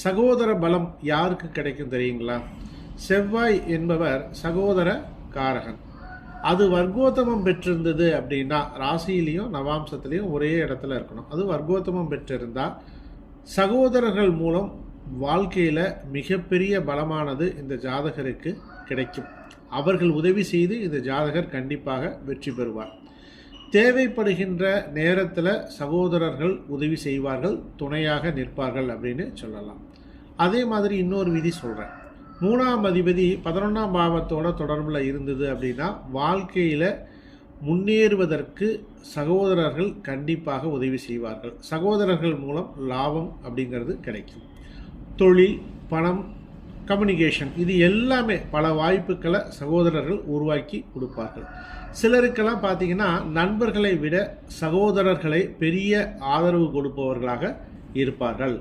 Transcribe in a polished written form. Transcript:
சகோதர பலம் யாருக்கு கிடைக்கும் தெரியுங்களா? செவ்வாய் என்பவர் சகோதர காரகன். அது வர்க்கோத்தமம் பெற்றிருந்தது அப்படின்னா ராசியிலையும் நவாம்சத்திலையும் ஒரே இடத்துல இருக்கணும். அது வர்க்கோத்தமம் பெற்றிருந்தால் சகோதரர்கள் மூலம் வாழ்க்கையில் மிகப்பெரிய பலமானது இந்த ஜாதகருக்கு கிடைக்கும். அவர்கள் உதவி செய்து இந்த ஜாதகர் கண்டிப்பாக வெற்றி பெறுவார். தேவைப்படுகின்ற நேரத்தில் சகோதரர்கள் உதவி செய்வார்கள், துணையாக நிற்பார்கள் அப்படின்னு சொல்லலாம். அதே மாதிரி இன்னொரு விதி சொல்கிறேன். 3ஆம் அதிபதி 11ஆம் பாவத்தோட தொடர்பில் இருந்தது அப்படின்னா வாழ்க்கையில் முன்னேறுவதற்கு சகோதரர்கள் கண்டிப்பாக உதவி செய்வார்கள். சகோதரர்கள் மூலம் லாபம் அப்படிங்கிறது கிடைக்கும். தொழில், பணம், கம்யூனிகேஷன் இது எல்லாமே பல வாய்ப்புகளை சகோதரர்கள் உருவாக்கி கொடுப்பார்கள். சிலருக்கெல்லாம் பார்த்தீங்கன்னா நண்பர்களை விட சகோதரர்களை பெரிய ஆதரவு கொடுப்பவர்களாக இருப்பார்கள்.